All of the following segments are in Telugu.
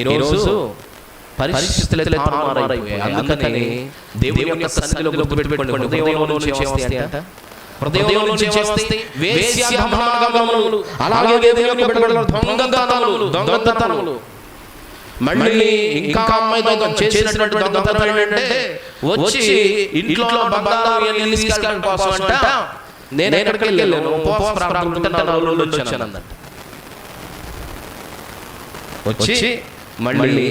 ఈరోజు పరిస్థితులు తారుమారైపోయాయి. అందుకని దేవుని యొక్క సన్నిధిలో గుర్తుపెట్టుకోండి, హృదయంలో నుంచి వస్తాయి అంట. హృదయంలో నుంచి వస్తాయి వేశ్యాగమనములు, అలాగే దేవుని యొక్క బిడ్డలు దొంగతనములు. మళ్ళీ ఇంకా అమ్మాయి చేసినటువంటి దొంగతనం ఏంటంటే వచ్చి ఇంట్లో బంగారం తీసుకెళ్ళడం కోసం అంట నేను ఎక్కడికి వెళ్ళాను, ఉపవాస ప్రార్థన ఉంటే 4 రోజులు వచ్చాను అన్నట్టు. వచ్చి మళ్ళీ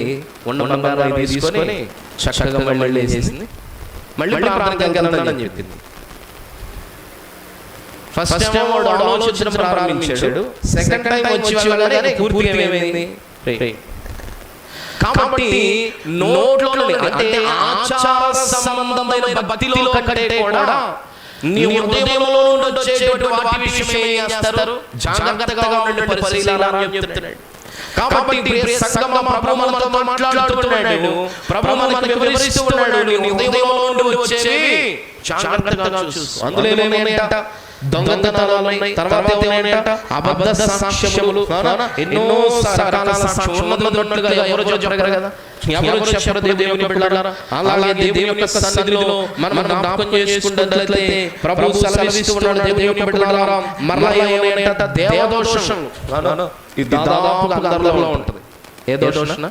ఉన్న బంగారం తీసుకొని చక్కగా మళ్ళీ వేసేసింది, మళ్ళీ ప్రార్థనకి వెళ్తానని చెప్పింది. ఫస్ట్ టైం వాడు ఆలోచన ప్రారంభించాడు, సెకండ్ టైం వచ్చి వెళ్ళగానే పూర్తిగా ఏమైంది. కాబట్టి నోట్లో అంటే ఆచార సంబంధమైన భక్తిలో కంటే కూడా నీ హృదయంలో నుండి వచ్చేటువంటి వాటి విషయం ఏం చేస్తారు, జాగ్రత్తగా ఉండండి, పరిశీలన చెప్తున్నాడు. కాబట్టి సంగమ ప్రభు మనతో మాట్లాడుతున్నాడు, ప్రభు మనకు వివరిస్తూ ఉన్నాడు. నీ హృదయంలో నుండి వచ్చేవి జాగ్రత్తగా చూసు. అందులో ఏమేంట, దొంగతనాలు, తర్వాత ఏమేంట, అబద్ధ సాక్ష్యములు, ఎన్నో రకాల సాక్ష్యం ఉన్నట్లుగా ఎవరు చెప్పరు కదా, ఎవరు చెప్పరు దేవుని బిడ్డలారా. అలాగే దేవుని యొక్క సన్నిధిలో మనం జ్ఞాపకం చేసుకున్నట్లయితే ప్రభు సెలవిస్తూ ఉన్నాడు, దేవుని బిడ్డలారా మరలా ఏమేంట, దేవదోషం. ఇది దాదాపు అందరిలో ఉంటుంది. ఏ దోషం?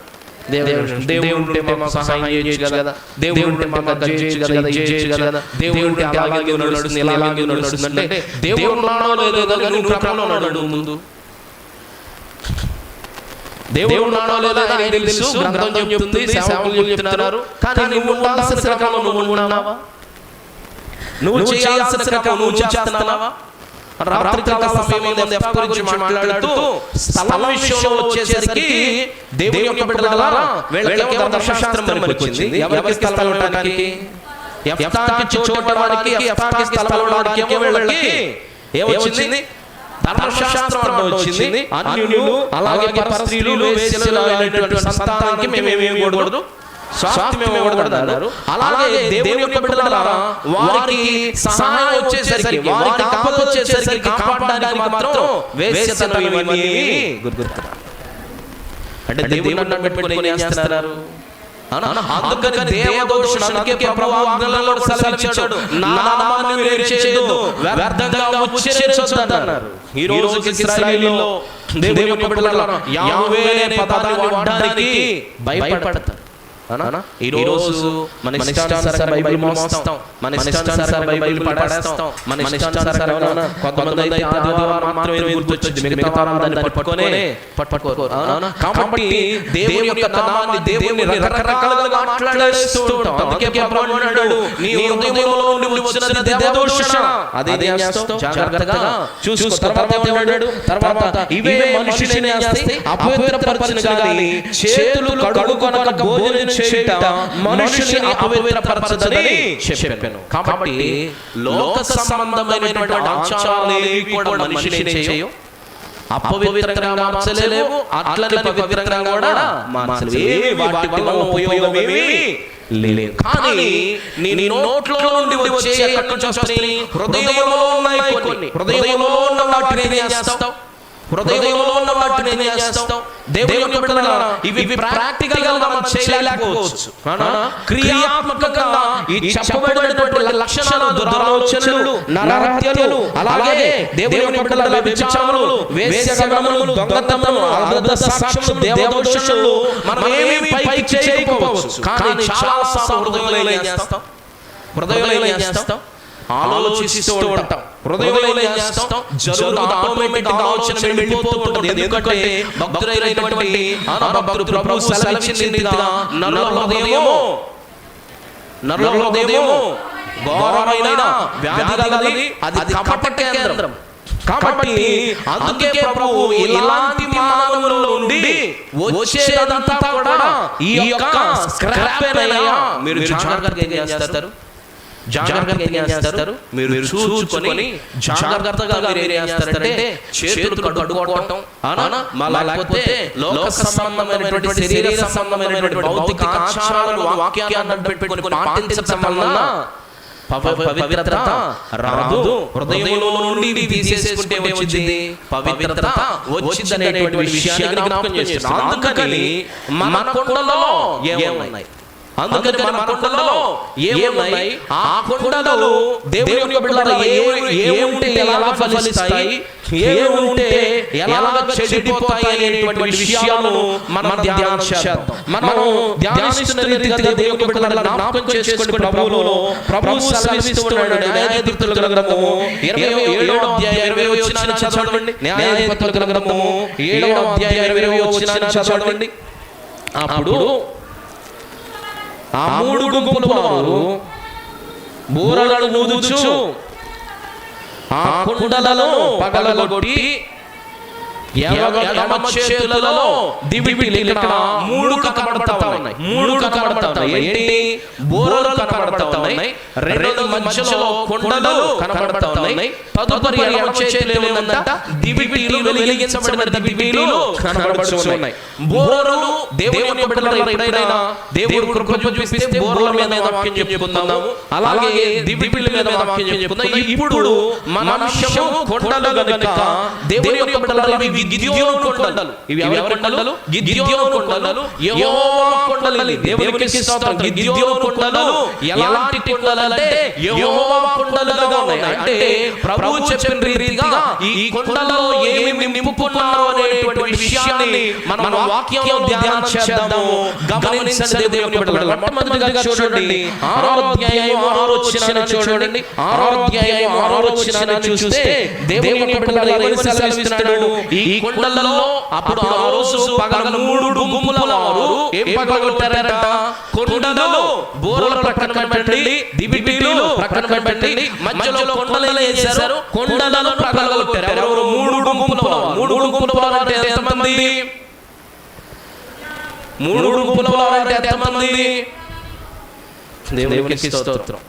దేవుడు ఉంటే మాకు సహాయం చేయొచ్చు కదా, దేవుడు ఉంటే మాకు అది చేయొచ్చు కదా, ఇది చేయొచ్చు కదా, దేవుడు ఉంటే అలాగే నడుస్తుంది, ఇలాగే నడుస్తుంది. అంటే దేవుడు ఉన్నాడో లేదో కానీ నువ్వు క్రమంలో ఉన్నాడు. ముందు దేవుడు ఉన్నాడో లేదో అని తెలుసు, గ్రంథం చెప్తుంది, సేవకులు చెప్తున్నారు. కానీ నువ్వు ఉండాల్సిన క్రమంలో నువ్వు ఉన్నావా? నువ్వు చేయాల్సిన క్రమం నువ్వు చేస్తున్నావా? రాత్రికాల సమయంలో ఎఫ్తా గురించి మాట్లాడుతూ స్థలం విషయంలో వచ్చేసరికి దేవుని యొక్క బిడ్డలారా వీళ్ళకి ధర్మశాస్త్రం వచ్చింది. ఎవరికి స్థలం ఇవ్వడానికి? ఎఫ్తాకి చోటవాడికి, ఎఫ్తాకి స్థలం ఇవ్వడానికి వీళ్ళకి ఏమొచ్చింది? ధర్మశాస్త్రం వచ్చింది. అన్యులు అలాగే పరస్త్రీలు వేశ్యలు అయినటువంటి సంతానానికి మేమేమి ఇవ్వకూడదు, స్వాస్థ్యం ఇవ్వకూడదు అన్నారు. అలాగే దేవుని యొక్క బిడ్డలారా వారికి సహాయం వచ్చేసరికి, వారికి ఆపద వచ్చేసరికి కాపాడడానికి మాత్రం వేశ్యతనం ఇవన్నీ గుర్తురా. అంటే దేవుని అడ్డం పెట్టుకొని ఏం చేస్తున్నారు? అందుకని దేవదోషం, అందుకే ప్రభువు ఆజ్ఞలలో సెలవిచ్చాడు, నా నామాన్ని మీరు చేయొద్దు, వ్యర్థంగా ఉచ్చరించొద్దు అన్నారు. ఈ రోజు ఇశ్రాయేలులో దేవుని యొక్క బిడ్డలారా యాహోవే అనే పదాన్ని వాడడానికి భయపడతారు. ఈ రోజు మన ఇష్టానుసార బైబిల్ మోస్తాం, మన ఇష్టానుసార బైబిల్ పడేస్తాం, మన ఇష్టానుసార కొంతమంది అయితే ఆదివారం మాత్రమే గుర్తొచ్చింది, మిగతా వారాన్ని పట్టుకోరు. కాబట్టి దేవుని యొక్క నామాన్ని, దేవుని రకరకాలుగా మాట్లాడేస్తూ ఉంటాం. అందుకే ప్రభువు అన్నాడు, నీ హృదయంలో నుండి వచ్చినది దేవదోషం, అదే చేస్తావు, జాగ్రత్తగా చూసుకో. తర్వాత ఇవే మనుషులని చేస్తే అపవిత్రపరచును గాని చేతులు కడుగొనక భోజనం చేయుట మనుషుని అపవిత్రపరచదని చెప్పాను. కాబట్టి లోక సంబంధమైనటువంటి ఆచారాలు కూడా మనిషిని చేయవు, అపవిత్రంగా మార్చలేవు, అట్లనే పవిత్రంగా కూడా మార్చలేవు. వాటి వల్ల ఉపయోగమేమీ లేదు. కానీ నీ నోట్లో నుండి వచ్చే హృదయంలో ఉన్నాయి కొన్ని, హృదయంలో ఉన్న వాటిని ఏం చేస్తావు? హృదయంలో ఉన్న వాటిని ఏం చేస్తావు? దేవుని యొక్క బిడ్డలారా ఇవి ప్రాక్టికల్ గా మనం చేయలేకపోవచ్చు, క్రియాత్మకంగా ఈ చెప్పబడినటువంటి లక్షణాలు, దురాలోచనలు, నరహత్యలు, అలాగే దేవుని యొక్క బిడ్డల వ్యభిచారములు, వేశ్యాగమనములు, దొంగతనములు, అబద్ధ సాక్ష్యములు, దేవదోషములు మనం ఏమీ పైకి చేయకపోవచ్చు. కానీ చాలా హృదయంలో ఏం చేస్తాం? హృదయంలో ఏం చేస్తాం? ఆలోచిస్తూ ఉంటాం. హృదయంలో ఏం చేస్తాం? జరుగుతుంది, ఆటోమేటిక్ ఆలోచన వెళ్ళిపోతుంటుంది. ఎందుకంటే భక్తులైనటువంటి భక్తులు ప్రభు సెలవిచ్చినట్టుగా నరుల హృదయము ఘోరమైన వ్యాధి గలది, అది కపట కేంద్రం. కాబట్టి అందుకే ప్రభువు ఇలాంటి మానవుల నుండి వచ్చేదంతా కూడా ఈ యొక్క స్క్రాపేనయ్యా, మీరు జాగ్రత్తగా ఏం చేస్తారు? జాగ్రత్తగా ఏం చేస్తారు? మీరు చూసుకొని జాగ్రత్తగా మీరు ఏం చేస్తారంటే చేతులు కడుక్కోవటం, లేకపోతే లోక సంబంధమైనటువంటి, శరీర సంబంధమైనటువంటి భౌతిక ఆచారాలను, వాక్యాన్ని పెట్టుకొని పాటించడం వలన పవిత్రత రాదు, హృదయంలో నుండి తీసేసుకుంటే వచ్చింది పవిత్రత వచ్చిందనేటువంటి విషయాన్ని జ్ఞాపకం చేస్తున్నాడు. అందుకని మన కొండలో ఏమున్నాయి, అందుకని మన కొండలో ఏమున్నాయి, ఆ కొండలు దేవుని బిడ్డలారా ఏముంటే ఎలా ఫలిస్తాయి, ఏముంటే ఎలాగ చెడిపోతాయి అనేటువంటి విషయాలను మనం ధ్యానం చేద్దాం. మనం ధ్యానిస్తున్న రీతిగా దేవుని బిడ్డలారా జ్ఞాపకం చేసుకోండి. ప్రభువు సెలవిస్తున్నాడు. న్యాయాధిపతుల గ్రంథము 27వ అధ్యాయం 20వ వచనాన్ని చదవండి. న్యాయాధిపతుల గ్రంథము 7వ అధ్యాయం 20వ వచనాన్ని చదవండి. అప్పుడు ఆ మూడు గుంపుల వారు బూరలను ఊదుచు ఆ కొండలను పగలగొట్టి ఎడమ చేతులలో దివిటీలు ఇక్కడ మూడు కనబడతా ఉన్నాయి. ఏంటి? బూరలు కనబడతా ఉన్నాయి, రెండు మధ్యలో కొండలు కనబడతా ఉన్నాయి, తదుపరి ఎడమ చేతిలో ఏముందంట? దివిటీలు, వెలిగించబడిన దివిటీలు కనబడుతున్నాయి. బూరలు దేవుని బిడ్డలారా ఎప్పుడైనా దేవుడు కృప చూపిస్తే బూరల మీద వాక్యం చెప్పుకుందాము, అలాగే దివిటీల మీద వాక్యం చెప్పుకుందాం. ఇప్పుడు మన అంశం కొండలు గనుక దేవుని బిడ్డలారా గిద్యోను కొండలు. ఇవి ఎవరి కొండలు? గిద్యోను కొండలు, యెహోవా కొండలు. దేవునికి స్తోత్రం. గిద్యోను కొండలు ఎలాంటి కొండలు అంటే యెహోవా కొండలుగా ఉన్నాయి. అంటే ప్రభువు చెప్పిన రీతిగా ఈ కొండలలో ఏమి నింపుకున్నారు అనేటువంటి విషయాన్ని మన వాక్యంలో ధ్యానం చేద్దాము. గమనించండి దేవుని బిడ్డలారా. మొట్టమొదటిగా చూడండి 6వ అధ్యాయం 6వ వచనాన్ని చూడండి. 6వ అధ్యాయం 6వ వచనాన్ని చూస్తే దేవుని బిడ్డలారా ఏమని సెలవిస్తున్నాడు? ఈ కొండలలో అప్పుడు ఆ రోజు పగలు మూడు గుంపుల వారు ఏం పగలగొట్టారట? కొండలు, బూరలు ప్రక్కన పెట్టండి, దివిటీలు ప్రక్కన పెట్టండి, మధ్యలో కొండలు వేశారు, కొండలను పగలగొట్టారు. ఎవరు? మూడు గుంపుల వారు. మూడు గుంపుల వారు అంటే ఎంతమంది? మూడు గుంపుల వారు అంటే ఎంతమంది? దేవునికి స్తోత్రం.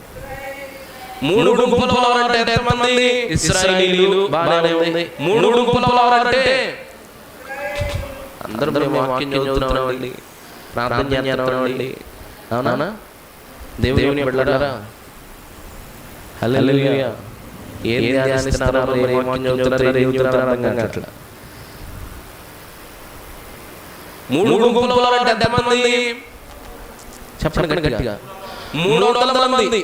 మూడు గుంపుల వారు అంటే ఎంతమంది? ఇశ్రాయేలీయులు. బాగానే ఉంది. మూడు గుంపుల వారు అంటే అందరూ వాక్యం చదువుతున్నామండి, ప్రార్థన చేస్తున్నామండి, అవునా? దేవుని బిడ్డలారా హల్లెలూయా. ఏం ధ్యానిస్తున్నారో, ఏం వాక్యం చదువుతున్నారో, ఏం చదువుతున్నారో అర్థం కావట్లేదు. మూడు గుంపుల వారు అంటే ఎంతమంది? చెప్పండి గట్టిగా. 300 మంది.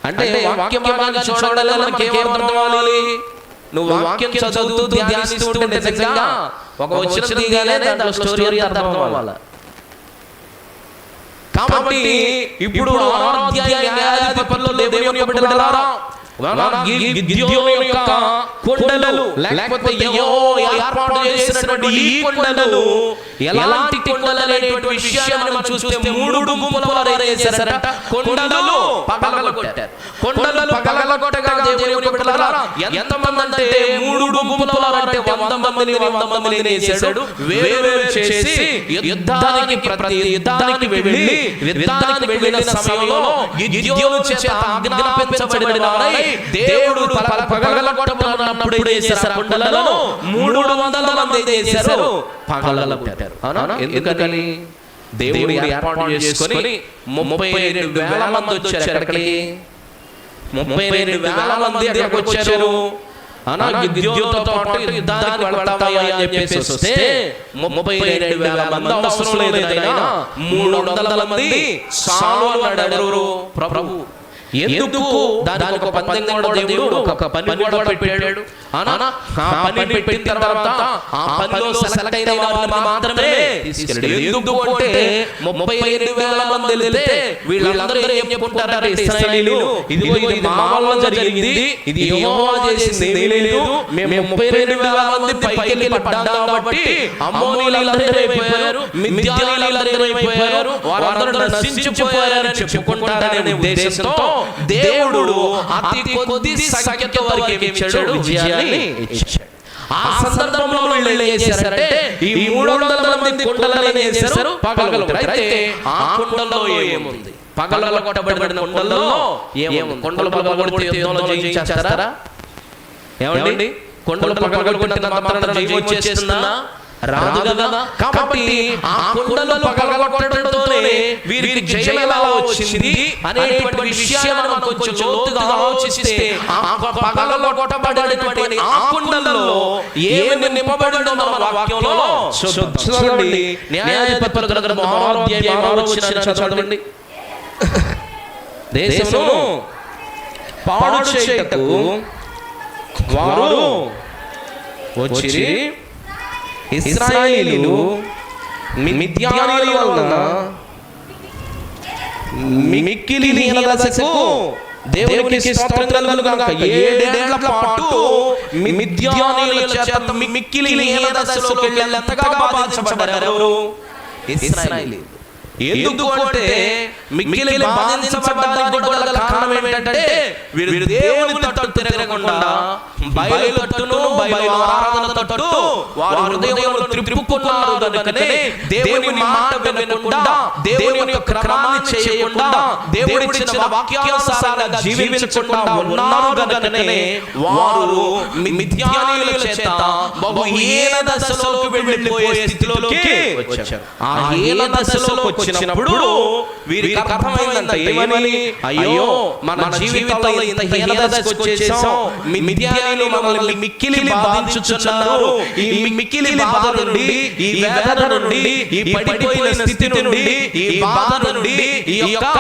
అంటే వాక్యం బాగా చూడాలి, మనకి ఏమర్థం అవ్వాలి? నువ్వు వాక్యం చదువుతూ ధ్యానిస్తూ ఉంటే నిజంగా ఒక వచనం తీయగానే దాంట్లో స్టోరీ అర్థం అవ్వాలి. కాబట్టి ఇప్పుడు 6వ అధ్యాయం న్యాయాధిపతుల్లో దేవుని బిడ్డలారా గిద్యోను యొక్క కొండలు, లేకపోతే యెహోవా ఏర్పాటు చేసినటువంటి ఈ కొండలు ఎలాంటి కొండలు అనేటువంటి విషయాన్ని మనం చూస్తే మూడు గుంపుల వారు ఏం చేశారట? కొండలు పగలగొట్టారు. కొండలు పగలగొట్టగా దేవుని బిడ్డలారా ఎంతమంది అంటే మూడు గుంపుల వారు అంటే 100 మందిని చేశాడు. వేరు చేసి ప్రతి యుద్ధానికి వెళ్ళిన సమయంలో గిద్యోను చేత ఆజ్ఞాపించబడిన వారై దేవుడు పగలగొట్టమన్నప్పుడు ఏం చేశారు? కొండలను 300 మంది చేశారు, పగలగొట్టారు. ఎందుకని? దేవుడు ఏర్పాటు చేసుకొని 32,000 మంది వచ్చారు. ఎక్కడికి? 32,000 మంది ఎక్కడికి వచ్చారు? గిద్యోనుతో పాటు యుద్ధానికి వెళ్తామా అని చెప్పేసి వస్తే 32,000 మంది అవసరం లేదైనా 300 మంది చాలు అన్నాడు ప్రభు. ఎందుకు? దానికి ఒక పందెం కూడా దేవుడు ఒక పని కూడా పెట్టాడు. ఆ పని పెట్టిన తర్వాత ఆ పనిలో సెలెక్ట్ అయిన వారిని మాత్రమే తీసుకెళ్ళాడు. ఎందుకు అంటే 32,000 మంది వెళ్తే వీళ్ళందరూ ఏం చెప్పుకుంటారంటే ఇశ్రాయేలీయులు, ఇదిగో ఇది మా వల్ల జరిగింది, ఇది యెహోవా చేసింది లేదు, మేము 32,000 మంది పైకి పడ్డాం కాబట్టి అమ్మోనీయులందరూ అయిపోయారు, మిద్యానీయులందరూ అయిపోయారు, వారందరూ నశించిపోయారని చెప్పుకుంటారనే ఉద్దేశంతో దేవుడు అతి కొద్ది సంఖ్యతో వారికి ఏమి ఇచ్చాడు? విజయాన్ని ఇచ్చాడు. ఆ సందర్భంలో వీళ్ళు ఏం చేశారంటే ఈ 300 మంది కొండలను వేశారు, పగలగొట్టారు. అయితే ఆ కొండల్లో ఏముంది? పగలగొట్టబడిన కొండల్లో ఏముంది? కొండలు పగలగొడితే యుద్ధంలో జయించేస్తారా? ఏమండి? కొండలు పగలగొట్టినంత మాత్రాన జయం వచ్చేస్తుందా? రాదు కదా. కాబట్టి ఆ కొండలు పగలగొట్టడంతోనే వీరికి జయం ఎలా వచ్చింది అనేటువంటి విషయాలను మనం కొంచెం లోతుగా ఆలోచిస్తే పగలలో కొట్టబడినటువంటి ఆ కుండల్లో ఏమి నింపబడిందో మన వాక్యంలో చూడండి. న్యాయాధిపతుల గ్రంథం 6వ అధ్యాయం 6వ వచనం చదవండి. దేశమును పాడు చేయుటకు వారు వచ్చి ఇశ్రాయేలీయులు మిద్యానీయుల వలన మిక్కిలి హీనదశకు దేవునికి స్తోత్రం కలుగుగాక. 7 ఏళ్ల పాటు మిద్యానీయుల చేత మిక్కిలి హీనదశలోకి వెళ్ళి ఎంతగా బాధించబడ్డారు ఇశ్రాయేలీయులు. ఎందుకంటే మిక్కిలి బాధించబడడానికి కూడా గల కారణం ఏంటంటే వీరు దేవుని తట్టు తిరగకుండా బయలు తట్టును బయలు ఆరాధన తట్టు వారి హృదయములను త్రిప్పుకున్నారు. కనుకనే దేవుని మాట వినకుండా, దేవుని యొక్క క్రమాన్ని చేయకుండా, దేవుడిచ్చిన వాక్యానుసారంగా జీవించకుండా ఉన్నారు. కనుకనే వారు మిద్యానీయుల చేత బహు హీన దశలోకి వెళ్ళిపోయే స్థితిలోకి వచ్చారు. ఆ హీన దశలోకి వచ్చినప్పుడు వీరికి అర్థమైందంట, ఏమని? అయ్యో, మన జీవితంలో ఇంత హీన దశకు వచ్చేసాం, మిద్యానీయులు మనల్ని మిక్కిలి బాధించుచున్నారు. ఈ మిక్కిలి బాధ నుండి, ఈ వేదన నుండి, ఈ పడిపోయిన స్థితి నుండి, ఈ బాధ నుండి, ఈ యొక్క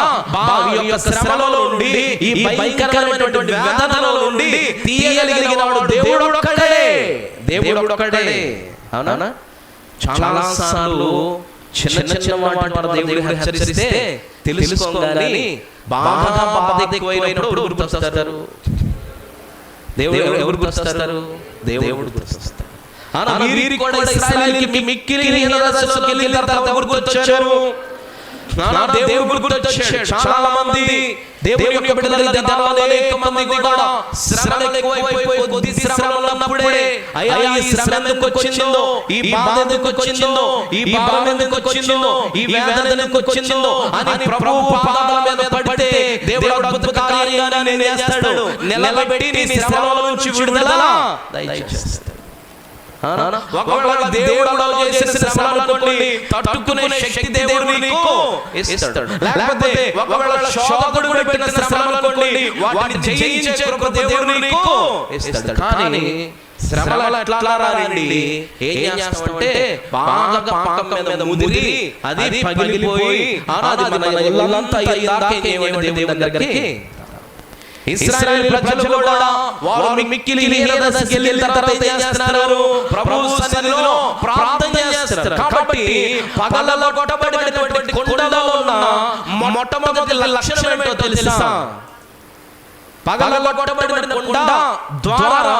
శ్రమలో నుండి, ఈ భయంకరమైనటువంటి వేదనలో నుండి తీయగలిగిన వాడు దేవుడు ఒక్కడే. దేవుడు ఒక్కడే. అవునా? చాలా సార్లు చిన్న చిన్న వాటి ద్వారా దేవుడు హెచ్చరిస్తే తెలుసుకోగాని బాగా బాధ ఎక్కువైనప్పుడు గుర్తొస్తారు. ఎవరు గుర్తొస్తారు? దేవుడు గుర్తొస్తారు. వీరికి కూడా ఇశ్రాయేలీయులకి మిక్కిలి హీన దశలోకి వెళ్ళిన తర్వాత ఎవరు గుర్తొచ్చారు? దేవుడు గుర్తొచ్చాడు. చాలా మంది దేవుని యొక్క బిడ్డలు అనేక మంది కూడా శ్రమలు ఎక్కువైపోయి కొద్ది శ్రమలు ఉన్నప్పుడే అయ్యా ఈ శ్రమ ఎందుకు వచ్చిందో, ఈ బాధ ఎందుకు వచ్చిందో, ఈ భారం ఎందుకు వచ్చిందో, ఈ వేదన ఎందుకు వచ్చిందో అని ప్రభువు పాదాల మీద పడితే దేవుడు అద్భుత కార్యాన్ని చేస్తాడు. నిలబెట్టి నీ శ్రమల నుంచి విడుదల దయచేస్తాడు. ఒకవేళ దేవుడు చేసిన శ్రమలను తట్టుకునే శక్తి దేవుడు నీకు ఇస్తాడు. లేకపోతే ఒకవేళ శోధకుడు పెట్టిన శ్రమలను వాటిని జయించే కృప దేవుడు నీకు ఇస్తాడు. కానీ శ్రమలు ఎట్లా రండి, ఏం చేస్తామంటే బాగా పాకం మీద ముదిరి అది పగిలిపోయి అది మన ఒళ్ళంతా అయ్యేదాకా ఏమైంది దేవుని దగ్గరికి. ఇశ్రాయేలు ప్రజలు కూడా వారు మిక్కిలి హీన దశకి వెళ్ళిన తర్వాత ఏం చేస్తున్నారు? ప్రభువు సన్నిధిలో ప్రార్థన చేస్తారు. కాబట్టి పగలలో కొట్టబడినటువంటి కుండలో ఉన్న మొట్టమొదటి లక్షణం ఏంటో తెలుసా? పగలలో కొట్టబడిన కుండ ద్వారా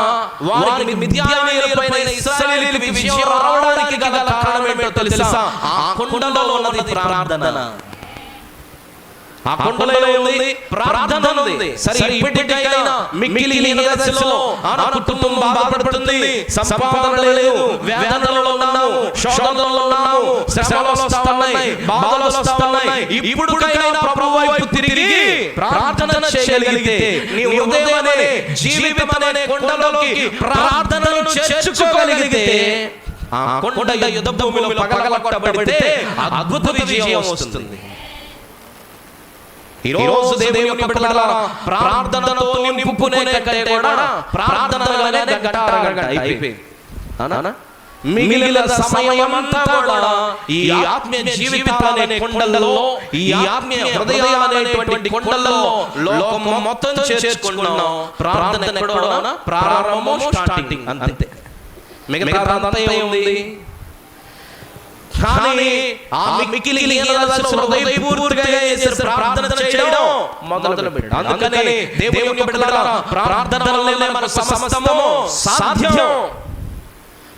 వారికి మిద్యానీయులపైన ఇశ్రాయేలీయులకు విజయం రావడానికి గల కారణం ఏంటో తెలుసా? ఆ కుండలో ఉన్నది ప్రార్థన. ఆ కుండలో ఉంది ప్రార్థన ఉంది. సరే, ఇప్పటికైనా మిక్కిలి హీన దశలో ఆ కుటుంబం బాధపడుతుంది, సంపాదన లేదు, వేదనలో ఉన్నావు, శోధనలో ఉన్నావు, శ్రమలు వస్తున్నాయి, బాధలు వస్తున్నాయి. ఇప్పుడుకైనా ప్రభువు వైపు తిరిగి ప్రార్థన చేయగలిగితే, నీ హృదయం అనే జీవితం అనే కుండలోకి ప్రార్థనను చేర్చుకోగలిగితే ఆ కుండ యుద్ధ భూమిలో పగలగొట్టబడితే అద్భుత విజయం వస్తుంది. ఈ రోజు దేవుని యొక్క బిడ్డలారా, ప్రార్థనతో నింపుకునే కంటే కూడా ప్రార్థనలోనే గంట అరగంట అయిపోయింది. మిగిలిన సమయమంతా కూడా ఈ ఆత్మీయ జీవితాలనే కుండలలో, ఈ ఆత్మీయ హృదయాలనేటువంటి కుండలలో లోకం మొత్తం చేర్చుకున్నాం. ప్రార్థన ఎక్కడో ప్రారంభము, స్టార్టింగ్ అంతే. మిగతా ఉంది. కానీ ఆ మిక్కిలి హీన దశలో హృదయపూర్తిగా ప్రార్థన చేయడం మొదలుపెట్టాడు. అందుకని దేవుని యొక్క బిడ్డలారా, ప్రార్థనలోనే మన సమస్తము సాధ్యం.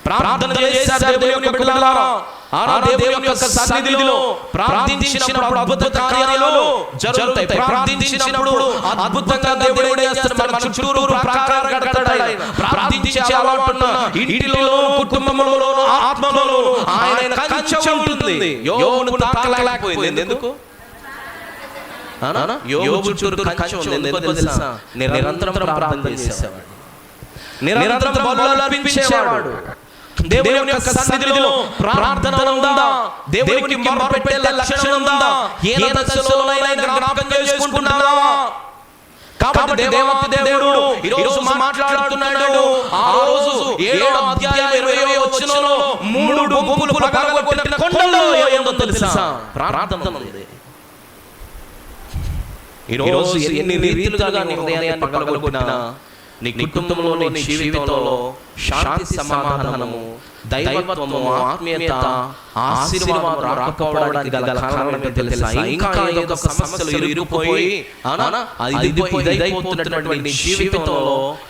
ప్రార్థన చేశారు దేవుని యొక్క బిడ్డలారా. ఆ దేవుని యొక్క సన్నిధిలో ప్రార్థించినప్పుడు అద్భుత కార్యాలు జరుగుతాయి. ప్రార్థించినప్పుడు అద్భుతంగా దేవుడు చేస్తాడు. మన చుట్టూరు ప్రాకారం కడతాడు ఆయన. ప్రార్థించే అలవాటు ఉన్న ఇంటిలో, కుటుంబంలో, ఆత్మలో ఆయన కంచె ఉంటుంది. యోబును తాకలేకపోయింది. ఎందుకు? యోబు చుట్టూ కంచె ఉంది. ఎందుకో తెలుసా? నిరంతరం ప్రార్థన చేసేవాడు, నిరంతరం బలులు అర్పించేవాడు. దేవుని యొక్క సన్నిధిలో ప్రార్థన ఉందా? దేవునికి మొరపెట్టే లక్షణం ఉందా? ఏ దశలోనైనా జ్ఞాపకం చేసుకుంటున్నావా? కాబట్టి దేవాతి దేవుడు ఈ రోజు మాట్లాడుతున్నాడు. ఆ రోజు 7వ అధ్యాయం 20వ వచనంలో 3 గుంపులు పగలగొట్టిన కొండలో ఏముందో తెలుసా? ప్రార్థన ఉంది. ఈ రోజు ఎన్ని రీతిలుగా నీ హృదయాన్ని పగలగొట్టినా, నీ కుటుంబంలో, నీ జీవితంలో శాంతి, సమాధానము, దైవత్వము, ఆత్మీయత, ఆశీర్వాదం రాకపోవడానికి గల కారణం ఏంటో తెలుసా? ఇంకా ఏదో సమస్యలు ఇరుక్కుపోయి అది ఇదైపోతున్నటువంటి నీ జీవితంలో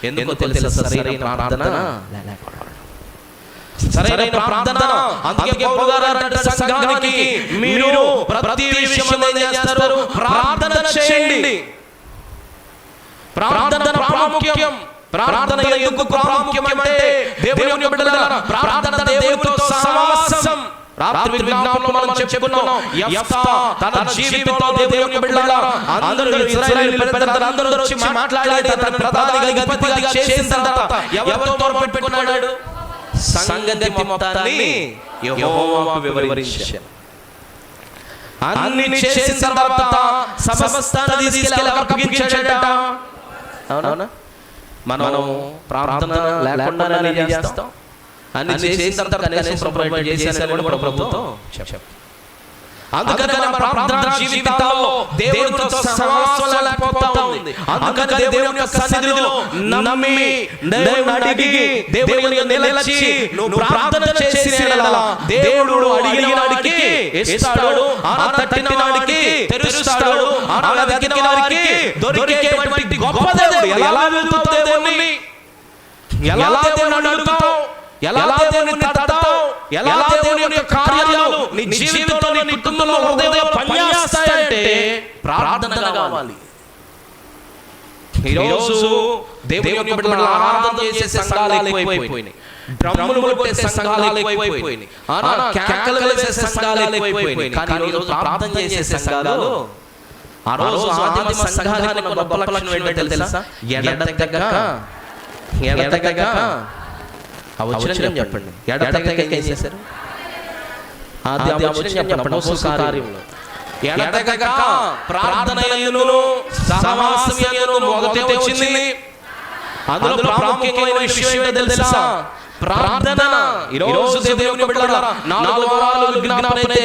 ఎందుకో తెలుసా? సరైన ప్రార్థన. సరైన ప్రార్థన. అందుకే పౌలు గారు అంటాడు సంఘానికి, మీరు ప్రతి విషయంలో ఏం చేస్తారు? ప్రార్థన చేయండి. ప్రార్థన ప్రాముఖ్యం. ప్రార్థన ఎందుకు ప్రాముఖ్యం అంటే, దేవుని బిడ్డలారా, ప్రార్థన దేవునితో సహవాసం. రాత్రి విజ్ఞాపనలో మనం చెప్పుకున్నాం, యెఫ్తా తన జీవితంలో దేవుని బిడ్డలారా అందరూ ఇశ్రాయేలు పెద్దలు అందరూ వచ్చి మాట్లాడి తన ప్రధానిగా అధిపతిగా చేసిన తర్వాత ఎవరితో మొరపెట్టుకున్నాడు? సంగతి మొత్తాన్ని యెహోవాకు వివరించాడు. అన్ని చేసిన తర్వాత సమస్తాన్ని తీసుకెళ్ళి అప్పగించాడట. అవునా? మనం ప్రార్థన లేకుండానే ఏం చేస్తాం? అన్ని చేసిన తర్వాత కనీసం ప్రభు చేశానని కూడా ప్రభుతో చెప్పు. అందుకని మన ప్రార్థన జీవితాల్లో దేవునితో సహవాసం లేకపోతా ఉంది. అందుకని దేవుని యొక్క సన్నిధిలో నమ్మి, దేవుని అడిగి, దేవుని నిలచి నువ్వు ప్రార్థన చేసిన యెడల దేవుడు అడిగిన వాడికి ఇస్తాడు, తట్టిన వాడికి తెరుస్తాడు, వెతికిన వాడికి దొరికేటువంటి గొప్ప దేవుడు. ఎలా వెతుకుతావు దేవుణ్ణి? ఎలా దేవుని అడుగుతావు? ఎలా దేవుని తడతావు? ఎలా దేవుని యొక్క కార్యాలు నీ జీవితంలో, నీ కుటుంబంలో, హృదయంలో పనిచేస్తాయంటే ప్రార్థన కావాలి. ఈరోజు దేవుని యొక్క బిడ్డలు ఆరాధన చేసే సంఘాలు ఎక్కువైపోయినాయి. డ్రమ్ములు కొట్టే సంఘాలు ఎక్కువైపోయినాయి. కేకలు వేసే సంఘాలు ఎక్కువైపోయినాయి. కానీ ఈరోజు ప్రార్థన చేసే సంఘాలు, ఆ రోజు ఆదిమ సంఘానికి ఉన్న గొప్ప లక్షణం ఏంటో తెలుసా? ఎడతెగక అవచనం చెప్పండి. ఎడతెగక ఏం చేశారు? ఎడతెగక ప్రార్థనయందును సహవాసముయందును మొదటి వచ్చింది. అందులో ప్రాముఖ్యమైన విషయం ఏంటో తెలుసా? ప్రార్థన. ఈ రోజు దేవుని బిడ్డలారా 4 వారాలు విజ్ఞాపన అయితే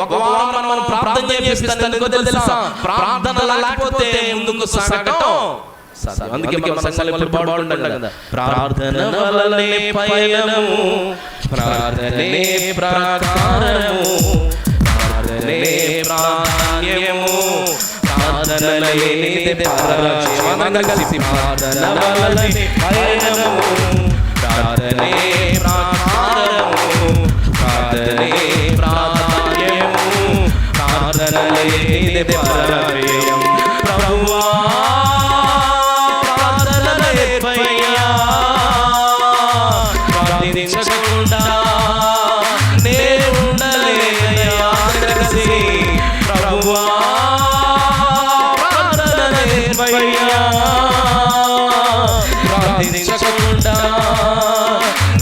1 వారం మనం ప్రార్థన చేస్తాం. ఎందుకో తెలుసా? ప్రార్థన లేకపోతే ముందుకు సాగటం. అందుకే మన సంఘాలు ఎప్పుడు పాడుకుంటాం కదా, ప్రార్థన వలనే పయనము, ప్రార్థనే ప్రాకారము, ప్రార్థనే ప్రాధాన్యము, ప్రార్థన లేనిదే పరాజయం. కలిసి ప్రార్థన వలనే పయనము, ప్రార్థనే ప్రాకారము, ప్రార్థనే ప్రాధాన్యము, ప్రార్థన లేనిదే పరాజయం. ప్రభువా ప్రార్థించకుండా నేను ఉండలేనయ్యా, ప్రభువా ప్రార్థన నేర్పయ్యా. ప్రార్థించకుండా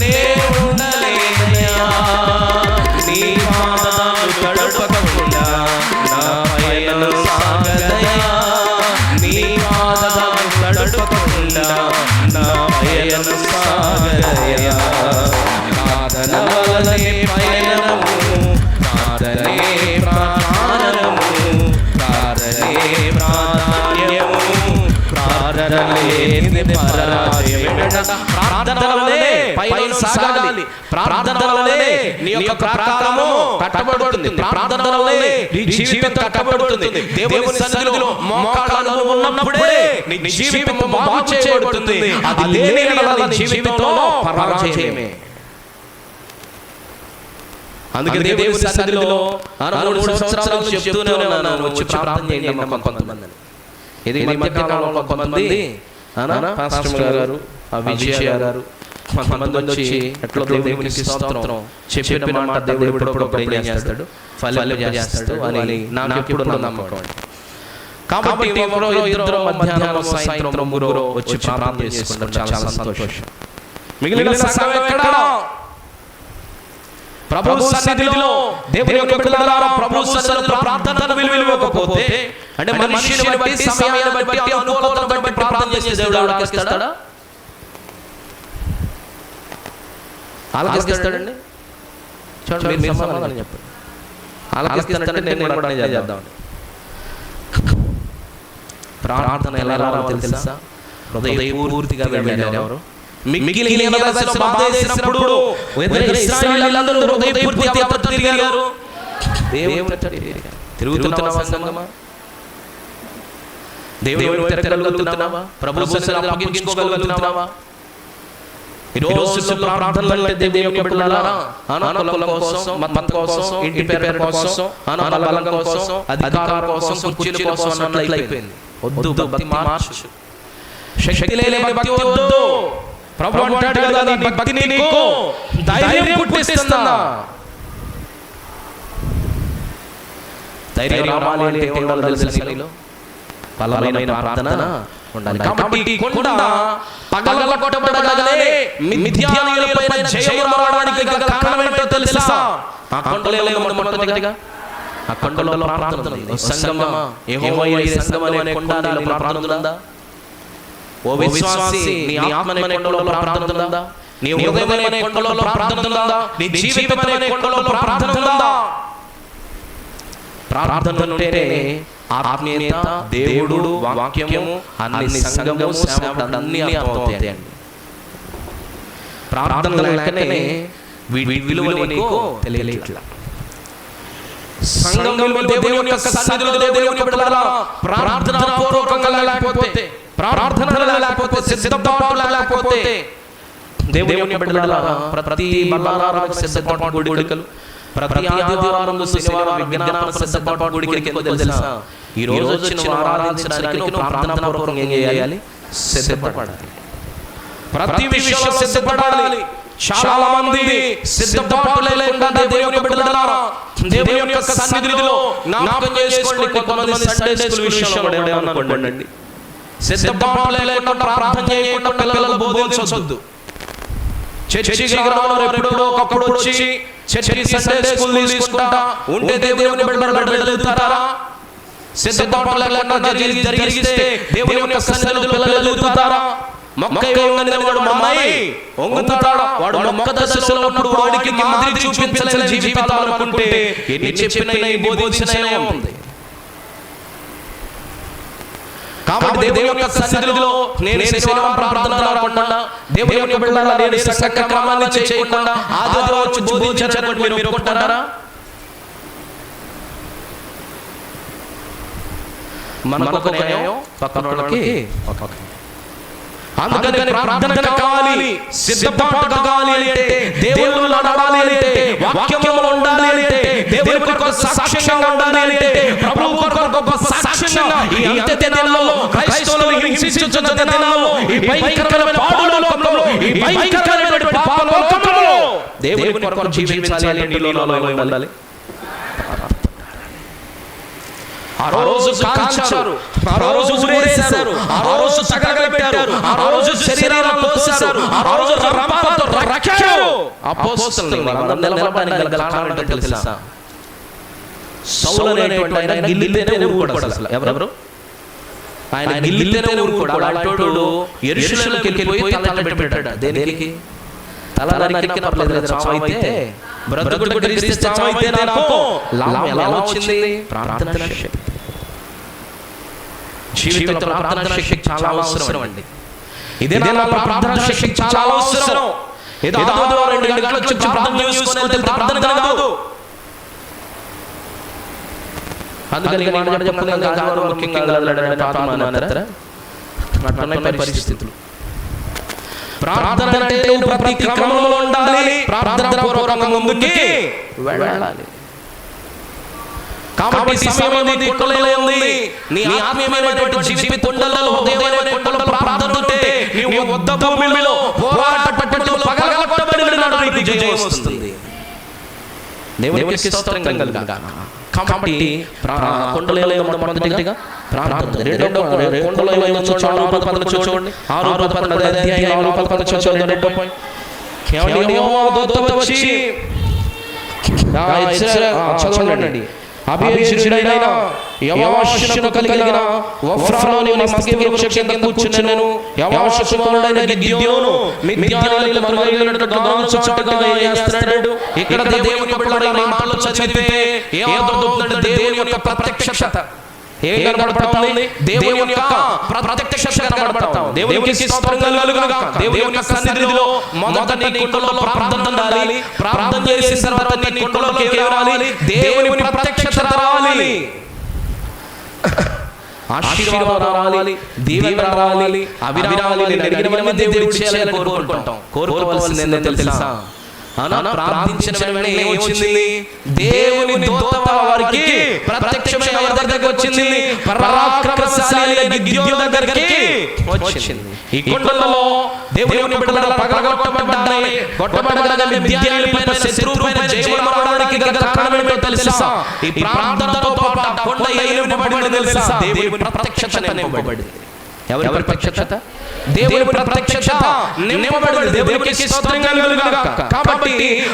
నేను ఉండలేనయ్యా, నీ పాదాలు తడపకుండా నా పయనం సాగదయ్యా, నీ పాదాలు తడపకుండా నా పయనం సాగదయ్యా. ప్రార్థన వలనే పయనము, ప్రార్థనే ప్రాకారము, ప్రార్థనే ప్రాధాన్యము, ప్రార్థన లేనిదే పరాజయం. ప్రార్థన వలనే పయనం సాగాలి. ప్రార్థన వలనే నీ యొక్క ప్రాకారము కట్టబడుతుంది. ప్రార్థన వలనే నీ జీవితం కట్టబడుతుంది. దేవుని సన్నిధిలో మోకాళ్ళలో ఉన్నప్పుడే నీ జీవితం బాగు చేయబడుతుంది. అది లేని యెడల నీ జీవితంలో పరాజయమే. అందుకే దేవుని సన్నిధిలో 3 సంవత్సరాలు చెప్తూనే ఉన్నాను, వచ్చి ప్రార్థన చేయండి కొంతమంది. ఇది ఈ మధ్య కాలంలో కొంతమంది పాస్టర్ గారు, విజయ గారు, కొంతమంది వచ్చి ఎట్లా దేవునికి స్తోత్రం చెప్పిన మాట దేవుడు ఎప్పుడప్పుడు ఏం చేస్తాడు, ఫలింప చేస్తాడు అని నాకు ఎప్పుడు నమ్మకం. కాబట్టి ఒకరో ఇద్దరు మధ్యాహ్నం సాయంత్రం ముగ్గురు వచ్చి ప్రార్థన చేసుకుంటారు. చాలా సంతోషం. మిగిలిన సంఘం ఎక్కడ? ప్రభు సన్నిధిలో దేవుని యొక్క బిడ్డలారా ప్రభు సన్నిధిలో ప్రార్థనకు విలువ ఇవ్వకపోతే, అంటే మనిషిని బట్టి సమయాన్ని బట్టి అనుకూలతను బట్టి ప్రార్థన చేసే దేవుడు ఆలకిస్తాడా? ఆలకిస్తాడండి? చూడండి, మీరు సమాధానం చెప్పండి. ఆలకిస్తానంటే నేను కూడా చేద్దామండి. ప్రార్థన ఎలా రావాలో తెలుసా? హృదయపూర్తిగా వెళ్ళారు. ఎవరు మిగిలిన దశలో బాధేసినప్పుడు ఇశ్రాయేలీయులందరూ హృదయపూర్తిగా ఎవరు తిరిగారు? దేవుని తిరుగుతున్నావా సంగమా? దేవుని తిరగలుగుతున్నావా? ప్రభు సన్నిధిలో అప్పగించుకోగలుగుతున్నావా? ఈ రోజు ప్రార్థనలు దేవుని బిడ్డలారా అనుకూలం కోసం, మతం కోసం, ఇంటి పేరు కోసం, బలం కోసం, అధికారం కోసం, కుర్చీల కోసం అన్నట్లు అయిపోయింది. వద్దు, భక్తి మార్చు. శక్తి లేని భక్తి వద్దు. ప్రభు అంటాడు కదా, నీ భక్తిని నీకు ధైర్యం పుట్టిస్తుందా? ధైర్యం రావాలి అంటే ఉండాలి తెలుసా? నీలో బలమైన ప్రార్థన ఉండాలి. కాబట్టి కొండ పగలగొట్టబడగానే మిద్యానీయులపైన జయము రావడానికి గల కారణం ఏంటో తెలుసా? ఆ కొండలో మొట్టమొదటిగా ఆ కొండలో ప్రార్థన ఉంది. సంగమమా, యెహోవా సంగమం అనే కొండలో ప్రార్థన ఉందా? ఓ విశ్వాసి, నీ ఆత్మనే కొండలో ప్రార్థన ఉందా? నీ హృదయమనే కొండలో ప్రార్థన ఉందా? నీ జీవితమనే కొండలో ప్రార్థన ఉందా? ప్రార్థన ఉంటేనే ఆత్మీయత, దేవుడు, వాక్యము, అన్ని సంఘము, సేవకుడు అన్ని అర్థమవుతాయండి. ప్రార్థన లేకనే విలువ నీకు తెలియట్లా. సంఘంలో దేవుని యొక్క సన్నిధిలో దేవుని యొక్క బిడ్డలారా ప్రార్థన పూర్వకంగా లేకపోతే, ప్రార్థన లేకపోతే, సిద్ధపాటు లేకపోతే, దేవుని యొక్క బిడ్డలారా ప్రతి బలారాధన సిద్ధపాటు గుడికలు, ప్రతి ఆదివారం శనివారం విజ్ఞాపన సిద్ధపాటు గుడికి తెలుసా? ఈ రోజు వచ్చిన ఆరాధించడానికి నువ్వు ప్రార్థన పూర్వకంగా ఏం చేయాలి? సిద్ధపడాలి. ప్రతి విషయంలో సిద్ధపడాలి. చాలా మంది సిద్ధపాటు లేకుండా దేవుని బిడ్డలారా దేవుని యొక్క సన్నిధిలో జ్ఞాపకం చేసుకోండి. కొంతమంది సండే స్కూల్ విషయంలో అనుకోండి, సిద్ధపాటు లేకుండా ప్రార్థన చేయకుండా పిల్లలకు బోధించొద్దు. చర్చికి రావాలి, ఎప్పుడో ఒకప్పుడు వచ్చి చర్చికి సండే స్కూల్ తీసుకుంటా ఉంటే దేవుని బిడ్డలు ఎదుగుతారా? సిద్ధపాటు లేకుండా జరిగిస్తే దేవుని యొక్క సన్నిధిలో పిల్లలు ఎదుగుతారా? మొక్క వంగనివాడు మమ్మాయి వంగుతాడా? వాడు మొక్క దశలో ఉన్నప్పుడు వాడికి మాదిరి చూపించలేని జీవితాలు అనుకుంటే ఎన్ని చెప్పినా బోధించినా ఉంది. కాబట్టి దేవుని యొక్క సన్నిధిలో నేను శనివారం ప్రార్థన రాకుండా, దేవుని యొక్క బిడ్డలారా నేను సంఘ క్రమాన్ని చేయకుండా ఆదివారం వచ్చి బోధించారని మీరు ఒప్పుకుంటారా? మనకు ఒక న్యాయం, పక్కన వాళ్ళకి ఒక. అందుకని ప్రార్థన కావాలి, సిద్ధపాటు కావాలి అంటే, దేవునిలో నడవాలి అంటే, వాక్యములో ఉండాలి అంటే, దేవుని కొరకు సాక్ష్యంగా ఉండాలి అంటే, ప్రభువు కొరకు గొప్ప సాక్ష్యంగా ఈ అంత్య దినాల్లో క్రైస్తవులను హింసించుచున్న దినాల్లో, ఈ భయంకరమైన పాడు లోకంలో, ఈ భయంకరమైన పాప లోకంలో దేవుని కొరకు జీవించాలి అంటే నీలో ఉండాలి. ఆ రోజు కాల్చారు, ఆ రోజు ఊరేశారు, ఆ రోజు తగలబెట్టారు, ఆ రోజు శరీరాలను కోసారు, ఆ రోజు రంపాలతో రక్కారు. అపోస్తలులు నిలబడడానికి గల కారణం ఏంటో తెలుసా? సౌలు అనేటువంటి ఆయన గిల్లితేనే ఊరుకోడు అసలు. ఎవరెవరు? ఆయన గిల్లితేనే ఊరుకోడు. అలాంటోడు యెరూషలేముకి వెళ్ళిపోయి తల పెట్టాడు. దేనికి? తల నరికిన పర్లేదు, చావైతే బ్రతుకుడు క్రీస్తు చావైతే నాకు లాభం ఎలా వచ్చింది? ప్రార్థన శక్తి. జీవితంలో ప్రార్థన శక్తి చాలా అవసరం అండి. ఇదే నా ప్రార్థన శక్తి చాలా అవసరం. ఏదో ఆదివారం 2 గంటలకు వచ్చి ప్రార్థన చేసుకునేది ప్రార్థన కాదు. అందుకని నేను చెప్తున్నాను, ఆదివారం ముఖ్యంగా అట్లనే పరిస్థితులు. ప్రార్థన అంటే నువ్వు ప్రతి క్రమంలో ఉండాలి, ప్రార్థన పూర్వకంగా ముందుకి వెళ్ళాలి. కాబట్టి సమయం నీ కొండలో ఉంది, నీ ఆత్మీయమైనటువంటి జీవిత కొండలలో, హృదయమైన కొండలో ప్రార్థన ఉంటే నీవు యుద్ధ భూమిలో పోరాట పట్టుదల పగలగొట్టబడిన నాడు నీకు జయం వస్తుంది. దేవునికి స్తోత్రం కలుగుగాక. కాబట్టి కొండలో మొదటిగా ప్రార్థన, రెండో కొండలో చూడండి 6:11 అధ్యాయం 6:11 చూడండి. 2 పాయింట్. యెహోవా దూత వచ్చి చదవండి. అభిషేకుడైన యెహోషును కలిగిన ఒఫ్రాలోని మస్తకి వృక్షం కింద కూర్చున్నెను. యెహోషుకుమారుడైన గిద్యోను మిద్యానీయుల మరుగైనట్టు గాను చాటుగా చేస్తున్నాడు. ఇక్కడ దేవుని బిడ్డలైన మాటలు చదివితే ఏమవుతుందంటే దేవుని యొక్క ప్రత్యక్షత ఏం కనబడతాఉంది? దేవుని యొక్క ప్రత్యక్షత కనబడతాం. దేవునికి స్తోత్రం కలుగునుగాక. దేవుని యొక్క సన్నిధిలో మొదటి కుండలో ప్రార్థన ఉండాలి. ప్రార్థన చేసిన తర్వాత నీ కుండలోకి రావాలి, దేవుని ప్రత్యక్షత రావాలి, ఆశీర్వాదం రావాలి, దీవెన రావాలి, అవిరావాలి. అడిగినవన్నీ దేవుడు చేయాలని కోరుకుంటాం. కోరుకోవాల్సింది ఏంటో తెలుసా? ప్రార్థించిన వెంటనే ఏమొచ్చింది? దేవుని దూత వారికి ప్రత్యక్షమై ఎవరి దగ్గరికి వచ్చింది? పరాక్రమశాలి అయిన గిద్యోను దగ్గరికి వచ్చింది. ఈ కుండలలో దేవుని బిడ్డలు పగలగొట్టబడ్డాయి. కొట్టబడగానే మిద్యానీయులపైన శత్రువులపైన జయము రావడానికి గల కారణం ఏంటో తెలుసా? ఈ ప్రార్థనతో పాటు ఆ కొండ నింపబడిందో తెలుసా? దేవుని ప్రత్యక్షత నింపబడింది. ఎవరి ప్రత్యక్షత? దేవుని ప్రత్యక్షత నింపబడింది. దేవునికి స్తోత్రం కలుగునుగాక. కాబట్టి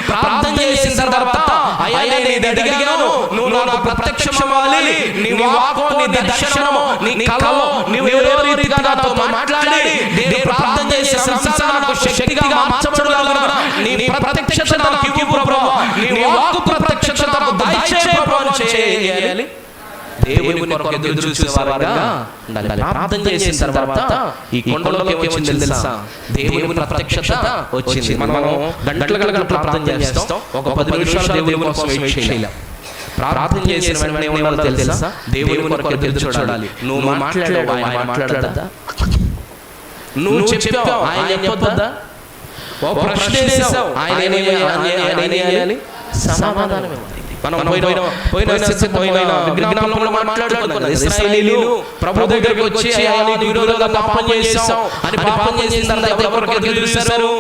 ప్రార్థన చేసిన తర్వాత అయ్యా నేను ఇది అడిగాను, నువ్వు నాకు ప్రత్యక్షమవ్వాలి, నీ వాక్కు, నీ దర్శనము, నీ కలలో నువ్వు ఏదో రీతిగా నాతో మాట్లాడి నేను ప్రార్థన చేసే సంసారం నాకు శక్తిగా మార్చబడులాగా నీ ప్రత్యక్షత నాకు ఇవ్వు ప్రభువా, నీ వాక్కు ప్రత్యక్షత నాకు దయచేయి ప్రభువా అని చేయాలి. దేవుని కొరకు ఎదురు చూసేవారుగా ఉండాలి. ప్రార్థన చేసిన తర్వాత ఈ కొండలోకి ఏమొచ్చింది తెలుసా? దేవుని ప్రత్యక్షత వచ్చింది. మనం గంటల ప్రార్థన చేస్తాం, ఒక 10 నిమిషాలు దేవుని కోసం వెయిట్ చేయలేం. ప్రార్థన చేసిన వెంటనే ఏమవుతుందో తెలుసా? దేవుని కొరకు ఎదురు చూడాలి. నువ్వు మాట్లాడావు, ఆయన మాట్లాడదా? నువ్వు చెప్పావు, ఆయన చెప్పొద్దా? ఓ ప్రశ్న చేసావు, ఆయన ఏమేయాలి? సమాధానం ఇవ్వాలి. మనం పోయిన విజ్ఞానంలో మాట్లాడుకున్నాం. ఇశ్రాయేలీయులు ప్రభు దగ్గరికి వచ్చి ఆయన విరోధంగా పాపం చేశాం అని పాపం చేసిన తర్వాత ఎవరికి ఎదురు చూశారు?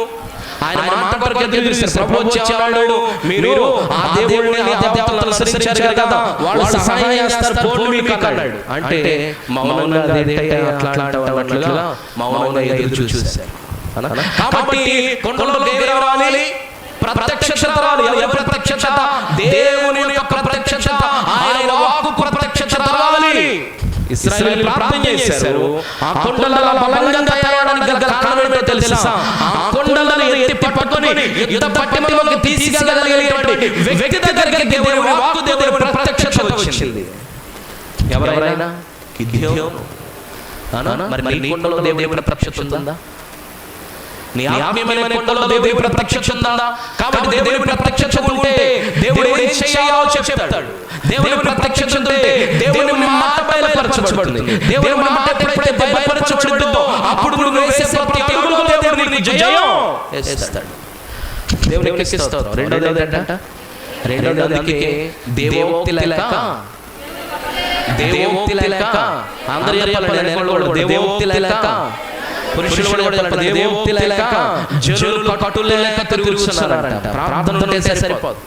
ఆయన మాట కొరకు ఎదురు చూశారు. ప్రభు వచ్చాడు, మీరు ఆ దేవుడిని ఆ దేవతలను అనుసరించారు కదా, వాళ్ళు సహాయం చేస్తారు, పోండి మీకు అన్నాడు. అంటే మౌనంగా అట్లా మౌనంగా ఎదురు చూశారు. కాబట్టి కొండలోకి ఏం రావాలి? ప్రత్యక్షత రావాలి. ఎవరి ప్రత్యక్షత? దేవుని యొక్క ప్రత్యక్షత, ఆయన వాక్కు ప్రత్యక్షత రావాలి. ఇశ్రాయేలీయులు ప్రార్థన చేశారు. ఆ కొండలలో బలంగా తయారవడానికి గల కారణం ఏంటో తెలుసా? ఆ కొండలను ఎత్తి పట్టుకొని యుద్ధ పట్టణంలోకి తీసుకెళ్ళగలిగేటువంటి వ్యక్తి దగ్గరికి దేవుని వాక్కు, దేవుని ప్రత్యక్షత వచ్చింది. ఎవరైనా గిద్యోను. మరి నీ కొండలో దేవుని ప్రత్యక్షత ఉందా? నీ ఆత్మీయమైన కొండలో దేవుని ప్రత్యక్షత ఉందా? కాబట్టి దేవుని ప్రత్యక్షత ఉంటే దేవుడు ఏం చేయాలో చెప్తాడు. దేవుని ప్రత్యక్షత ఉంటే దేవుని మాట బయలుపరచబడుతుంది. దేవుని మాట ఎప్పుడైతే బయలుపరచబడుతుందో అప్పుడు నువ్వు వేసే ప్రతి అడుగులో దేవుడు నీకు జయం ఇస్తాడు. దేవునికి స్తోత్రం. రెండోది ఏంటంట? రెండోది అందుకే దేవోక్తి లేక అందరూ చెప్పాలి. దేవోక్తి లేక పురుషులు కూడా దేవోక్తి లేక జనులు కట్టులు లేక తిరుగుతున్నారంట. ప్రార్థన ఉంటే సరిపోదు.